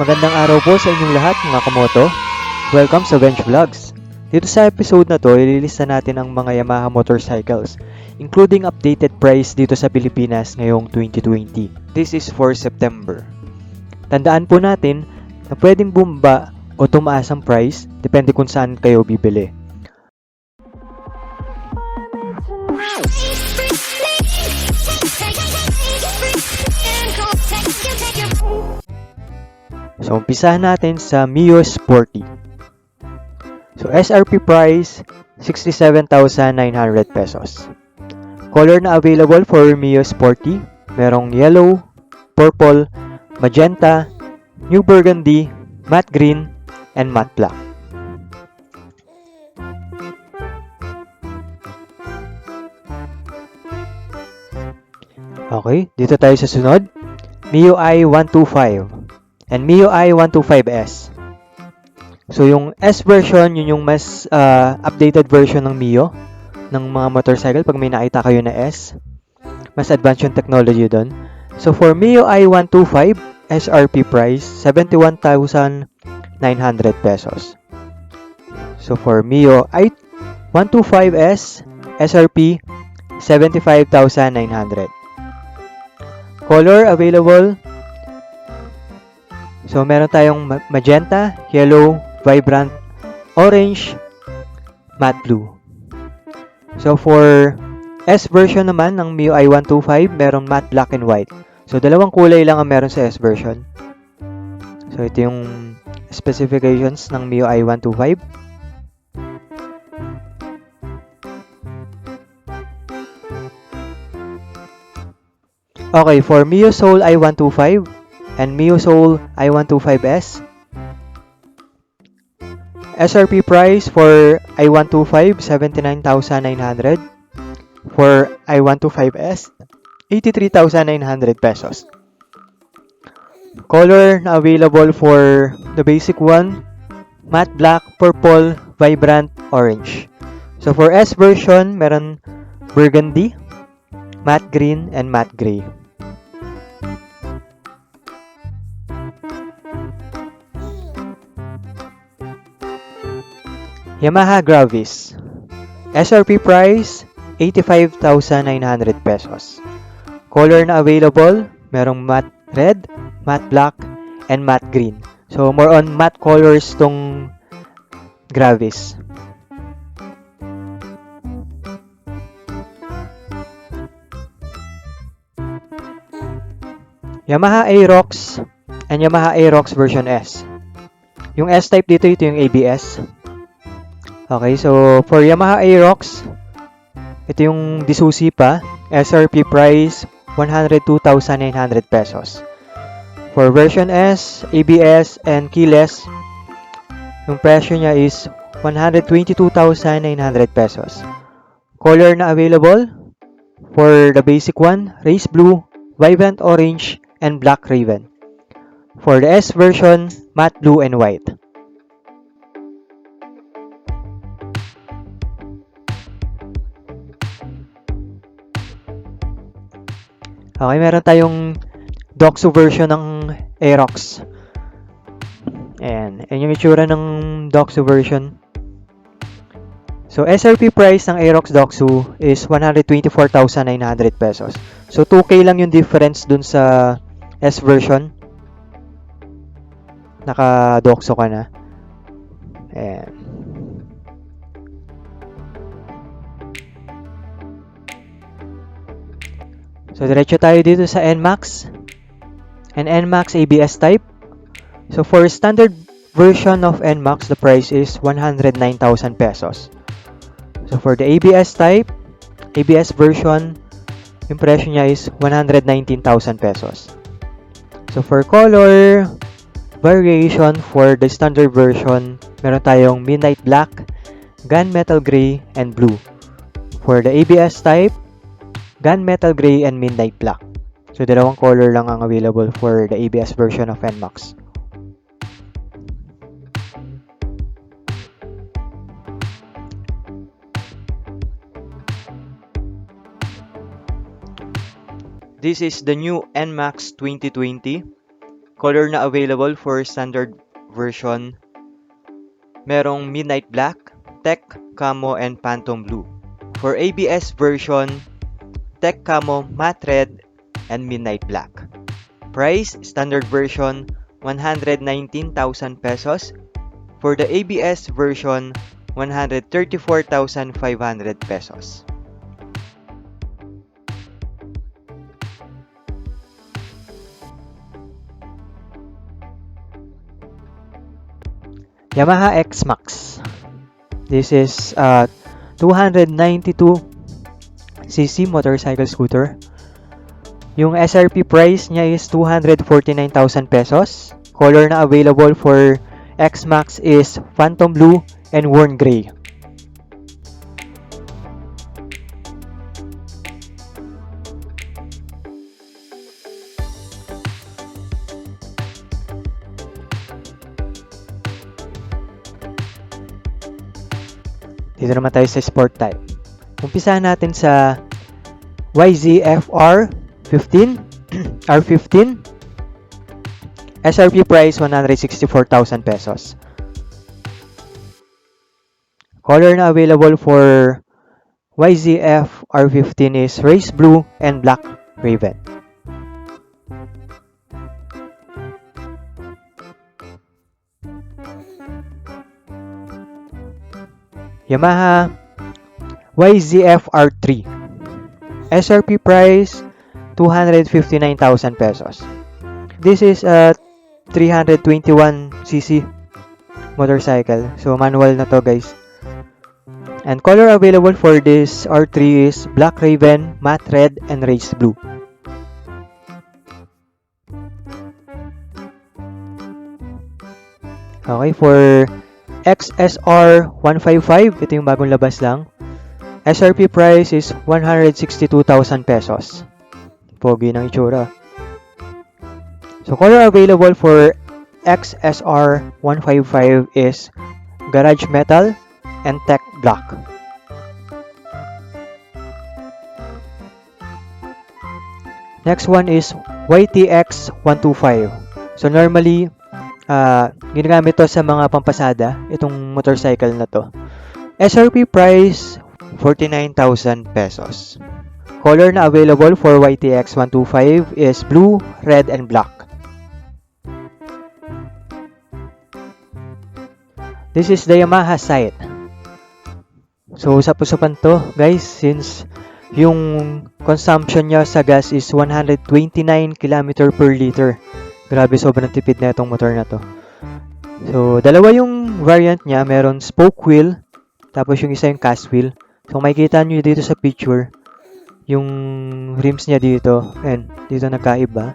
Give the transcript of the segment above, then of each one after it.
Magandang araw po sa inyong lahat mga kamoto. Welcome sa Bench Vlogs. Dito sa episode na to, ililista natin ang mga Yamaha motorcycles, including updated price dito sa Pilipinas ngayong 2020. This is for September. Tandaan po natin na pwedeng bumaba o tumaas ang price, depende kung saan kayo bibili. So, umpisahan natin sa Mio Sporty. So, SRP price, 67,900 pesos. Color na available for Mio Sporty, merong yellow, purple, magenta, new burgundy, matte green, and matte black. Okay, dito tayo sa sunod. Mio I-125 and Mio I-125S. So, yung S version, yun yung mas updated version ng Mio, ng mga motorcycle. Pag may nakita kayo na S, mas advanced yung technology doon. So, for Mio I-125, SRP price, 71,900 pesos. So, for Mio I-125S, SRP, 75,900. Color available. So, meron tayong magenta, yellow, vibrant, orange, matte blue. So, for S version naman ng Mio I-125, meron matte black and white. So, dalawang kulay lang ang meron sa S version. So, ito yung specifications ng Mio I-125. Okay, for Mio Soul I-125 and Mio Soul I-125S, SRP price for I-125, 79,900. For I-125S, 83,900 pesos. Color na available for the basic one, matte black, purple, vibrant, orange. So for S version, meron burgundy, matte green, and matte gray. Yamaha Gravis. SRP price, 85,900 pesos. Color na available, merong matte red, matte black, and matte green. So, more on matte colors tong Gravis. Yamaha Aerox and Yamaha Aerox version S. Yung S-type dito, ito yung ABS. Okay, so for Yamaha Aerox, ito yung disusi pa. SRP price, 102,900 pesos. For version S, ABS, and keyless, yung presyo niya is 122,900 pesos. Color na available for the basic one, race blue, vibrant orange, and black raven. For the S version, matte blue and white. Okay, meron tayong Doxou version ng Aerox. Ayan yung itsura ng Doxou version. So, SRP price ng Aerox Doxou is 124,900 pesos. So, 2K lang yung difference dun sa S version. Naka-Doxou ka na. Ayan. So, diretso tayo dito sa NMAX and NMAX ABS type. So, for standard version of NMAX, the price is 109,000 pesos. So, for the ABS type, ABS version, yung presyo niya is 119,000 pesos. So, for color variation, for the standard version, meron tayong midnight black, gunmetal gray, and blue. For the ABS type, gunmetal gray and midnight black. So, dalawang color lang ang available for the ABS version of NMAX. This is the new NMAX 2020. Color na available for standard version, merong Midnight Black, Tech, Camo, and Phantom Blue. For ABS version, Tech Camo, Matte Red, and Midnight Black. Price, standard version, 119,000 pesos. For the ABS version, 134,500 pesos. Yamaha XMAX. This is a 292cc motorcycle scooter. Yung SRP price niya is 249,000 pesos. Color na available for XMAX is Phantom Blue and Worn Gray. Dito naman tayo sa sport type. Umpisahan natin sa YZF-R 15 R15. SRP price 164,000 pesos. Color na available for YZF R15 is Race Blue and Black Raven. Yamaha YZF R3. SRP price 259,000 pesos. This is a 321cc motorcycle. So manual na to, guys. And color available for this R3 is Black Raven, Matte Red, and Race Blue. Okay, for XSR 155, ito yung bagong labas lang. SRP price is 162,000 pesos. Pogi ng itsura. So, color available for XSR 155 is Garage Metal and Tech Black. Next one is YTX 125. So, normally, ginagamit to sa mga pampasada, itong motorcycle na to. SRP price, 49,000 pesos. Color na available for YTX 125 is blue, red, and black. This is the Yamaha site. So, usapan to, guys, since yung consumption niya sa gas is 129 km per liter. Grabe, sobrang tipid na itong motor na to. So, dalawa yung variant niya. Meron spoke wheel, tapos yung isa yung cast wheel. So, makikita nyo dito sa picture, yung rims niya dito. And dito nagkaiba.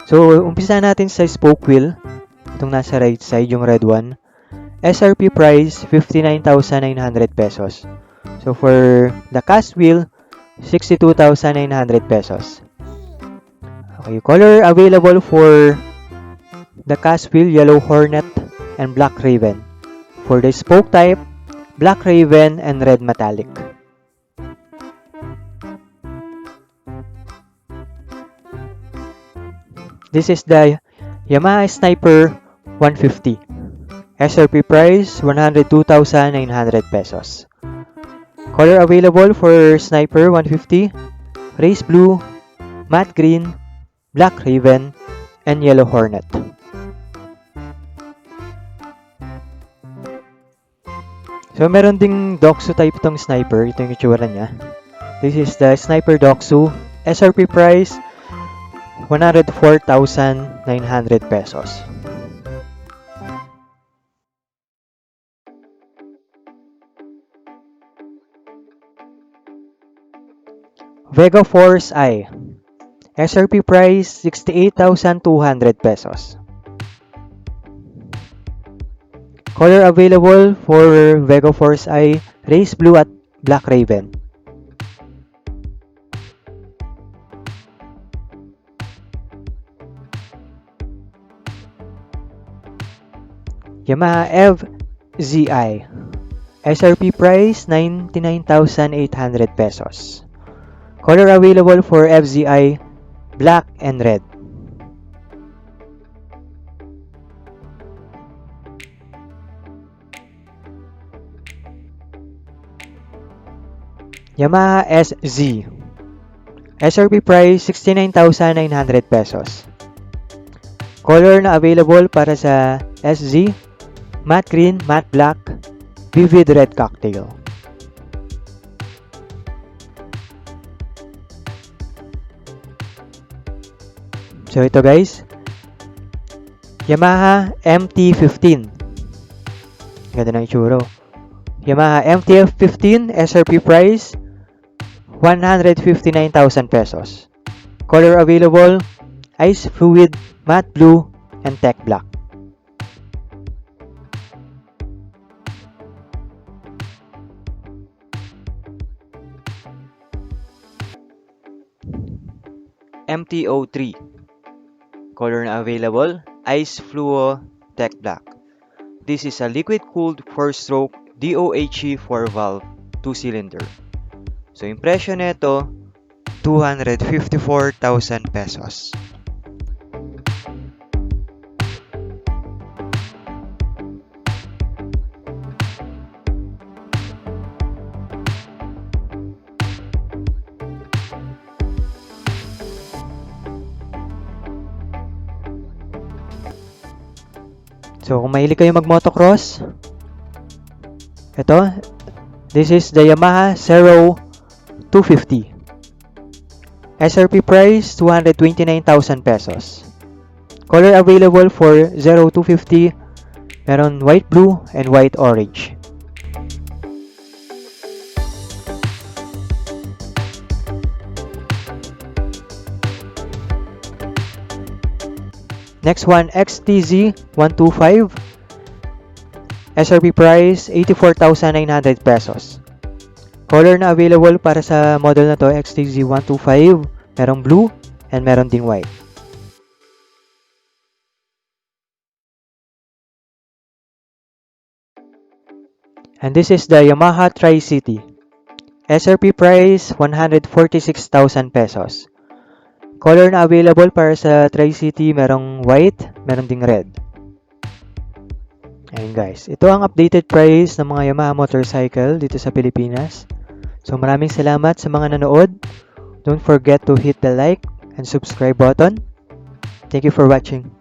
So, umpisa natin sa spoke wheel. Itong nasa right side, yung red one. SRP price, 59,900 pesos. So, for the cast wheel, 62,900 pesos. Okay, color available for the cast wheel, Yellow Hornet and Black Raven. For the spoke type, Black Raven and Red Metallic. This is the Yamaha Sniper 150. SRP price, 102,900 pesos. Color available for Sniper 150, Race Blue, Matte Green, Black Raven, and Yellow Hornet. So, meron ding Doxou type itong sniper. Ito yung itsura niya. This is the Sniper Doxou. SRP price, 104,900 pesos. Vega Force I. SRP price, 68,200 pesos. Color available for Vega Force I, Race Blue at Black Raven. Yamaha FZI. SRP price, 99,800 pesos. Color available for FZI, black and red. Yamaha SZ. SRP price 69,900 pesos. Color na available para sa SZ, matte green, matte black, vivid red cocktail. So ito guys, Yamaha MT-15. Ganda ng itsura. Yamaha MT-15 SRP price 159,000 pesos. Color available, ice fluid, matte blue, and tech black. MT-03. Color na available, ice fluo, tech black. This is a liquid-cooled 4-stroke DOHE 4-valve 2-cylinder. So, impression nito, 254,000 pesos. So, kung mahilig kayo mag-motocross, ito, this is the Yamaha Serow 250. SRP price, 229,000 pesos. Color available for Serow 250, meron white blue and white orange. Next one, XTZ 125. SRP price, 84,900 pesos. Color na available para sa model na to, XTZ 125. Merong blue and meron ding white. And this is the Yamaha Tri-City. SRP price, 146,000 pesos. Color na available para sa Tri-City, merong white, meron ding red. Ayun guys, ito ang updated price ng mga Yamaha motorcycle dito sa Pilipinas. So maraming salamat sa mga nanood. Don't forget to hit the like and subscribe button. Thank you for watching.